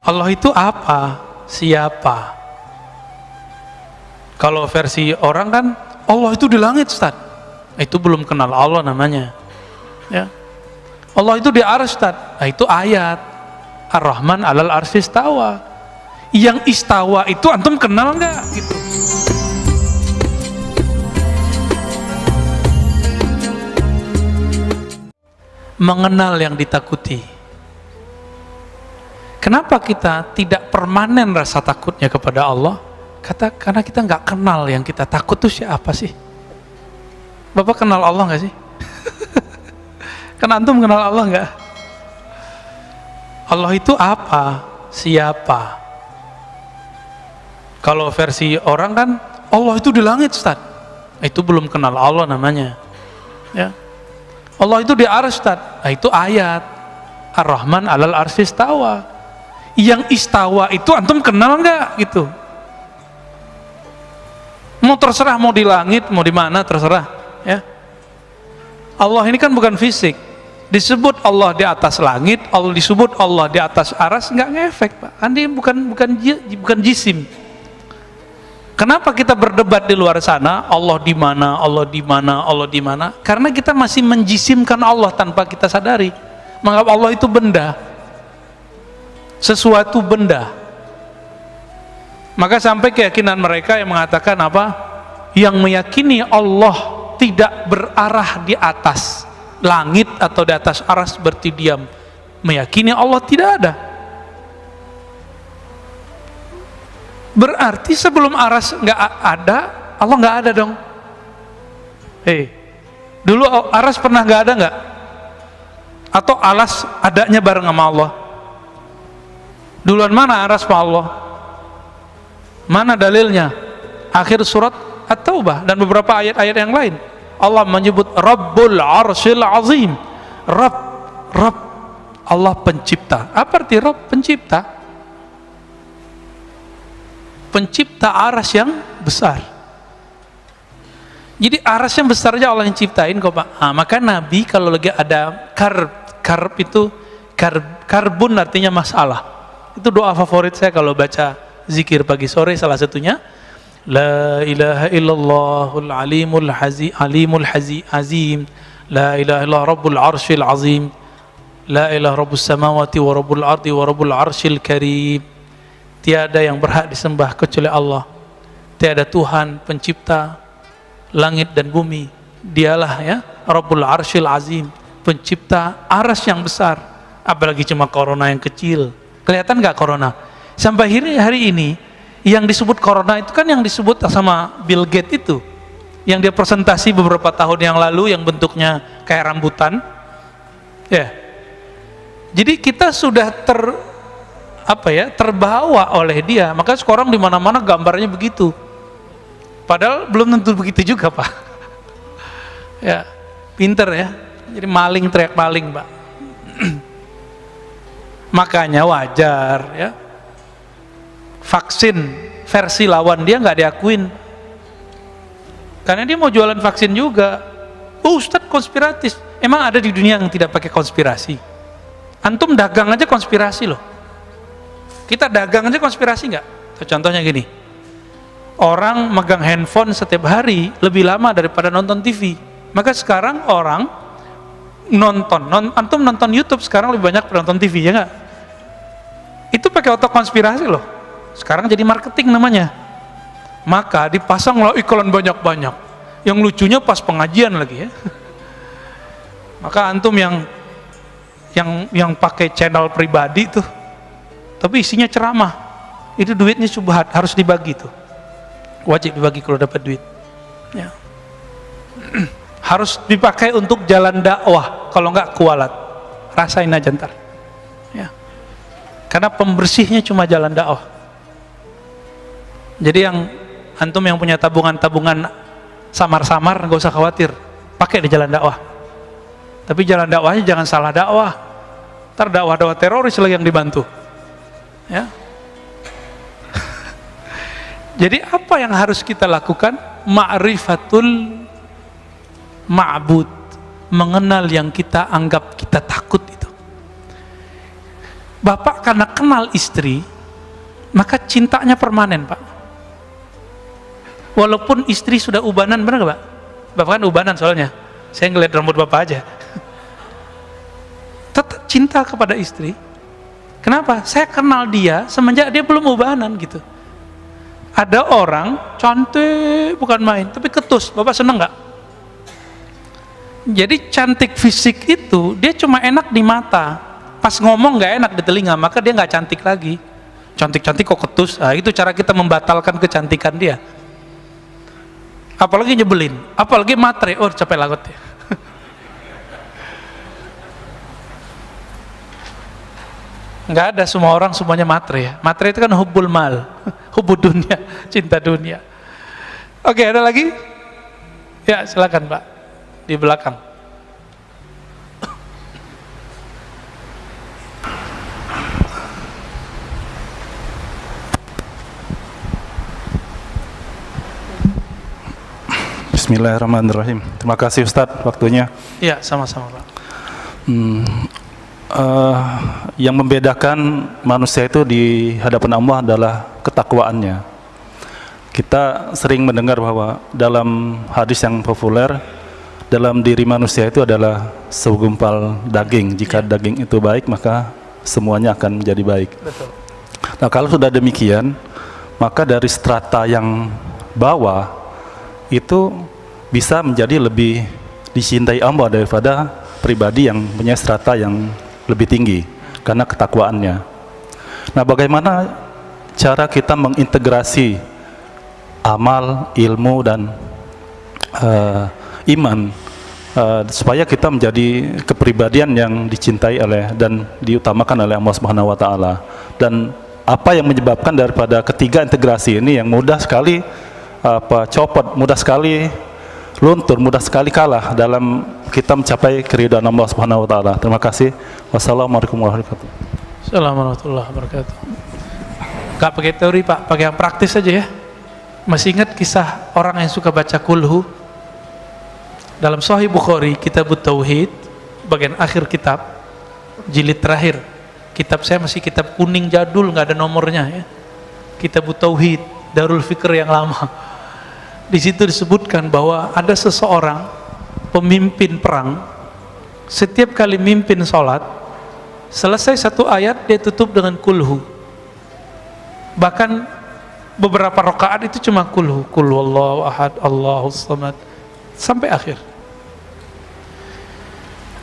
Allah itu apa? Siapa? Kalau versi orang kan Allah itu di langit, Ustaz. Itu belum kenal Allah namanya. Ya. Allah itu di arsy, Ustaz. Itu ayat. Ar-Rahman 'alal arsy istawa. Yang istawa itu antum kenal enggak gitu? Mengenal yang ditakuti. Kenapa kita tidak permanen rasa takutnya kepada Allah? Karena kita nggak kenal yang kita takut itu siapa sih? Bapak kenal Allah nggak sih? Kan antum kenal Allah nggak? Allah itu apa? Siapa? Kalau versi orang kan Allah itu di langit, Ustaz. Itu belum kenal Allah namanya. Ya. Allah itu di arsy, Ustaz. Itu ayat. Ar-Rahman 'alal arsy istawa. Yang istawa itu antum kenal nggak gitu? Mau terserah mau di langit, mau di mana terserah, ya. Allah ini kan bukan fisik. Disebut Allah di atas langit, Allah disebut Allah di atas arsy, nggak ngefek, Pak. Kan dia bukan jisim. Kenapa kita berdebat di luar sana, Allah di mana, Allah di mana, Allah di mana? Karena kita masih menjisimkan Allah tanpa kita sadari. Menganggap Allah itu benda. Sesuatu benda. Maka sampai keyakinan mereka yang mengatakan apa? Yang meyakini Allah tidak berarah di atas langit atau di atas arsy seperti diam. Meyakini Allah tidak ada. Berarti sebelum arsy nggak ada, Allah nggak ada dong. Dulu arsy pernah nggak ada nggak? Atau alas adanya bareng sama Allah? Duluan mana arsy sama Allah? Mana dalilnya? Akhir surat At-Taubah dan beberapa ayat-ayat yang lain. Allah menyebut Rabbul Arsyil Azim. Rabb, Allah pencipta. Apa arti Rabb? Pencipta. Pencipta arsy yang besar. Jadi arsy yang besar aja Allah yang ciptain kok, Pak. Maka Nabi kalau lagi ada karb itu karbun artinya masalah. Itu doa favorit saya kalau baca zikir pagi sore, salah satunya La ilaha illallahul alimul azim, la ilaha illallah rabbul arsyil azim, la ilaha rabbus samawati wa rabbul ardi wa rabbul arsyil karim. Tiada yang berhak disembah kecuali Allah. Tiada Tuhan pencipta langit dan bumi. Dialah ya Rabbul Arsyil Azim, pencipta arsy yang besar. Apalagi cuma corona yang kecil. Kelihatan nggak corona? Sampai hari ini yang disebut corona itu kan yang disebut sama Bill Gates itu, yang dia presentasi beberapa tahun yang lalu yang bentuknya kayak rambutan. Ya. Jadi kita sudah terbawa oleh dia. Maka sekarang di mana-mana gambarnya begitu. Padahal belum tentu begitu juga, Pak. Ya, pinter ya. Jadi maling teriak maling, Pak. Makanya wajar ya. Vaksin versi lawan dia nggak diakuin. Karena dia mau jualan vaksin juga. Ustadz konspiratif. Emang ada di dunia yang tidak pakai konspirasi? Antum dagang aja konspirasi loh. Kita dagang aja konspirasi nggak? Contohnya gini, orang megang handphone setiap hari lebih lama daripada nonton TV. Maka sekarang orang antum nonton YouTube sekarang lebih banyak nonton TV, ya nggak? Itu pakai otak konspirasi loh. Sekarang jadi marketing namanya. Maka dipasanglah iklan banyak-banyak. Yang lucunya pas pengajian lagi ya. Maka antum yang pakai channel pribadi tuh, tapi isinya ceramah, itu duitnya syubhat, harus dibagi tuh, wajib dibagi kalau dapat duit ya. Harus dipakai untuk jalan dakwah, kalau enggak kualat, rasain aja ntar ya. Karena pembersihnya cuma jalan dakwah. Jadi yang antum yang punya tabungan samar-samar nggak usah khawatir, pakai di jalan dakwah. Tapi jalan dakwahnya jangan salah dakwah, ntar dakwah teroris lagi yang dibantu ya. Jadi apa yang harus kita lakukan? Ma'rifatul ma'bud, mengenal yang kita anggap kita takut itu. Bapak karena kenal istri, maka cintanya permanen, Pak. Walaupun istri sudah ubanan, benar gak, Pak? Bapak kan ubanan soalnya. Saya ngeliat rambut Bapak aja. Tetap cinta kepada istri. Kenapa? Saya kenal dia semenjak dia belum ubanan gitu. Ada orang cantik bukan main, tapi ketus. Bapak seneng gak? Jadi cantik fisik itu dia cuma enak di mata. Pas ngomong gak enak di telinga, maka dia gak cantik lagi. Cantik-cantik kok ketus. Nah, itu cara kita membatalkan kecantikan dia. Apalagi nyebelin, apalagi matre. Oh, capek lagut ya. Nggak ada semua orang semuanya matre ya. Matre itu kan hubbul mal, hubbul dunia, cinta dunia. Oke, ada lagi? Ya, silakan Pak, di belakang. Bismillahirrahmanirrahim. Terima kasih Ustadz waktunya. Ya, sama-sama Pak. Yang membedakan manusia itu di hadapan Allah adalah ketakwaannya. Kita sering mendengar bahwa dalam hadis yang populer, dalam diri manusia itu adalah segumpal daging. Jika daging itu baik, maka semuanya akan menjadi baik. Betul. Nah, kalau sudah demikian, maka dari strata yang bawah itu bisa menjadi lebih dicintai Allah daripada pribadi yang punya strata yang lebih tinggi karena ketakwaannya. Nah, bagaimana cara kita mengintegrasi amal, ilmu dan iman supaya kita menjadi kepribadian yang dicintai oleh dan diutamakan oleh Allah Subhanahu wa taala. Dan apa yang menyebabkan daripada ketiga integrasi ini yang mudah sekali copot, mudah sekali luntur, mudah sekali kalah dalam kita mencapai keridhaan Allah Subhanahu wa taala. Terima kasih. Wassalamualaikum warahmatullahi wabarakatuh. Assalamualaikum warahmatullahi wabarakatuh. Gak pakai teori Pak, pakai yang praktis aja ya. Masih ingat kisah orang yang suka baca kulhu? Dalam Sahih Bukhari, Kitabut Tauhid, bagian akhir kitab, jilid terakhir. Kitab saya masih kitab kuning jadul, nggak ada nomornya ya. Kitabut Tauhid, Darul Fikr yang lama. Di situ disebutkan bahwa ada seseorang pemimpin perang, setiap kali mimpin sholat, selesai satu ayat dia tutup dengan kulhu. Bahkan beberapa rakaat itu cuma kulhu, kul huwallahu ahad, Allahus samad, sampai akhir.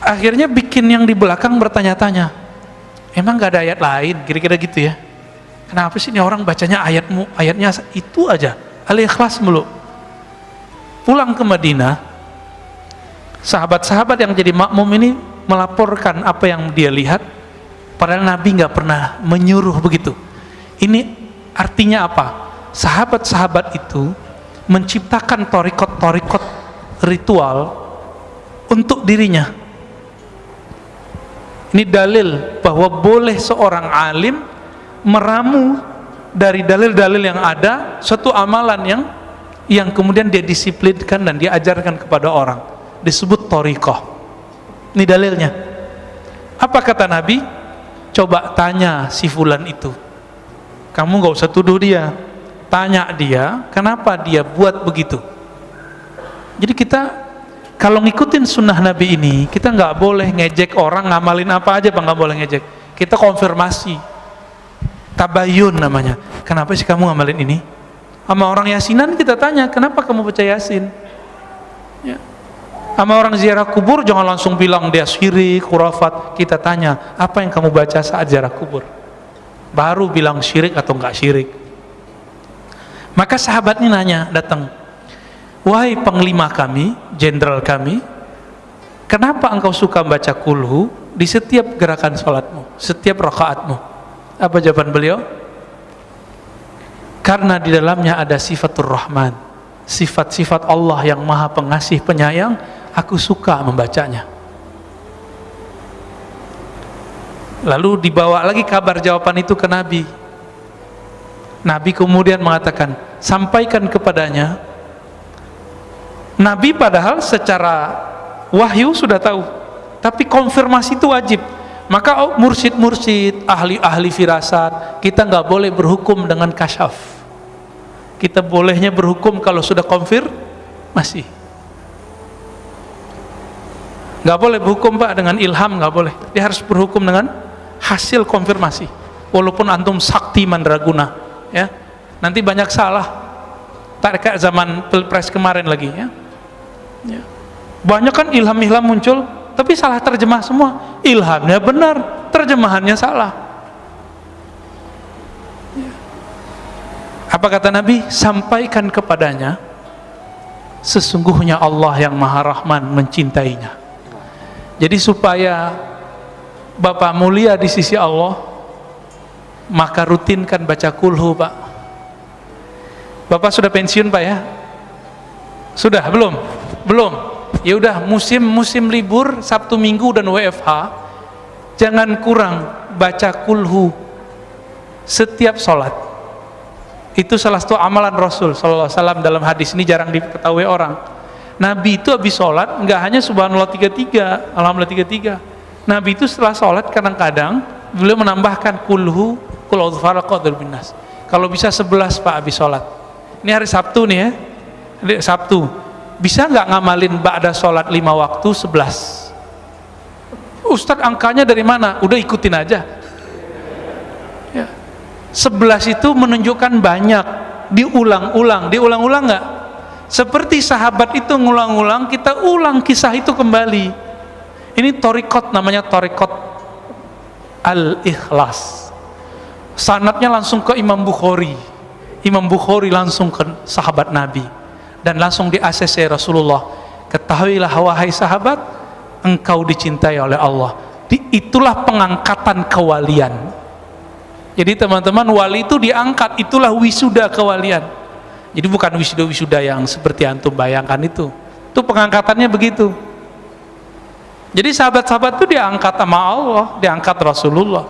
Akhirnya bikin yang di belakang bertanya-tanya, emang gak ada ayat lain? Kira-kira gitu ya. Kenapa sih ini orang bacanya ayatnya itu aja, Al-Ikhlas mulu. Pulang ke Madinah, sahabat-sahabat yang jadi makmum ini melaporkan apa yang dia lihat, padahal Nabi nggak pernah menyuruh begitu. Ini artinya apa? Sahabat-sahabat itu menciptakan torikot-torikot ritual untuk dirinya. Ini dalil bahwa boleh seorang alim meramu dari dalil-dalil yang ada suatu amalan yang kemudian dia disiplinkan dan dia ajarkan kepada orang, disebut thariqah. Ini dalilnya. Apa kata Nabi? Coba tanya si fulan itu, kamu gak usah tuduh dia, tanya dia kenapa dia buat begitu. Jadi kita kalau ngikutin sunnah Nabi ini, kita nggak boleh ngejek orang ngamalin apa aja, nggak boleh ngejek. Kita konfirmasi, tabayun namanya, kenapa sih kamu ngamalin ini? Sama orang yasinan kita tanya, kenapa kamu baca yasin? Ya. Sama orang ziarah kubur jangan langsung bilang dia syirik, khurafat. Kita tanya, apa yang kamu baca saat ziarah kubur? Baru bilang syirik atau enggak syirik. Maka sahabat ini nanya, datang, wahai panglima kami, jenderal kami, kenapa engkau suka baca kulhu di setiap gerakan sholatmu, setiap rakaatmu? Apa jawaban beliau? Karena di dalamnya ada sifatur rahman, sifat-sifat Allah yang maha pengasih penyayang, aku suka membacanya. Lalu dibawa lagi kabar jawaban itu ke Nabi. Nabi kemudian mengatakan, sampaikan kepadanya. Nabi padahal secara wahyu sudah tahu, tapi konfirmasi itu wajib. Maka mursyid-mursyid, ahli-ahli firasat, kita nggak boleh berhukum dengan kasyaf. Kita bolehnya berhukum kalau sudah konfirmasi. Nggak boleh berhukum Pak dengan ilham, nggak boleh. Dia harus berhukum dengan hasil konfirmasi. Walaupun antum sakti mandraguna, ya, nanti banyak salah. Tak kayak zaman pilpres kemarin lagi, ya. Ya. Banyak kan ilham-ilham muncul, tapi salah terjemah semua. Ilhamnya benar, terjemahannya salah. Ya. Apa kata Nabi? Sampaikan kepadanya, sesungguhnya Allah yang Maha Rahman mencintainya. Jadi supaya Bapak mulia di sisi Allah, maka rutinkan baca kulhu Pak. Bapak sudah pensiun Pak ya? Sudah? Belum? Belum? Ya udah, musim libur Sabtu Minggu dan WFH, jangan kurang baca kulhu setiap sholat. Itu salah satu amalan Rasul sallallahu alaihi wasallam. Dalam hadis ini jarang diketahui orang. Nabi itu habis sholat nggak hanya subhanallah 33, alhamdulillah 33. Nabi itu setelah sholat kadang-kadang beliau menambahkan kulhu, kul a'udzu birabbil nas. Kalau bisa 11 Pak habis sholat. Ini hari Sabtu nih ya, hari Sabtu. Bisa nggak ngamalin ba'da sholat 5 waktu 11? Ustadz angkanya dari mana? Udah ikutin aja. Ya. 11 itu menunjukkan banyak, diulang-ulang nggak? Seperti sahabat itu ngulang-ulang, kita ulang kisah itu kembali. Ini thariqat, namanya thariqat al-ikhlas. Sanadnya langsung ke Imam Bukhari. Imam Bukhari langsung ke sahabat Nabi dan langsung di ACC Rasulullah. Ketahuilah wahai sahabat, engkau dicintai oleh Allah. Itulah pengangkatan kewalian. Jadi teman-teman, wali itu diangkat, itulah wisuda kewalian. Jadi bukan wisuda-wisuda yang seperti antum bayangkan itu pengangkatannya begitu. Jadi sahabat-sahabat itu diangkat sama Allah, diangkat Rasulullah.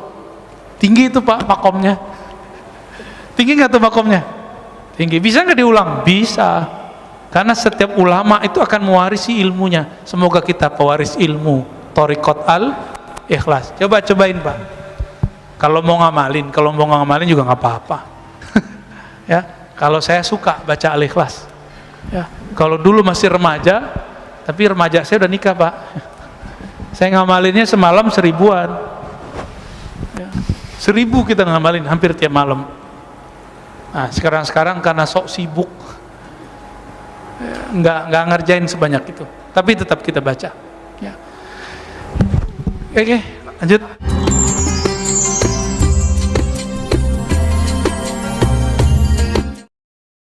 Tinggi itu Pak makomnya. Tinggi nggak tuh makomnya? Tinggi. Bisa nggak diulang? Bisa. Karena setiap ulama itu akan mewarisi ilmunya. Semoga kita pewaris ilmu thariqat al-ikhlas. Cobain Pak. Kalau mau ngamalin juga nggak apa-apa. Ya. Kalau saya suka baca Al-Ikhlas, ya. Kalau dulu masih remaja, tapi remaja saya udah nikah Pak. Saya ngamalinnya semalam 1000-an, ya. 1000 kita ngamalin hampir tiap malam. Nah, sekarang karena sok sibuk, ya, nggak ngerjain sebanyak itu. Tapi tetap kita baca. Ya. Oke, lanjut.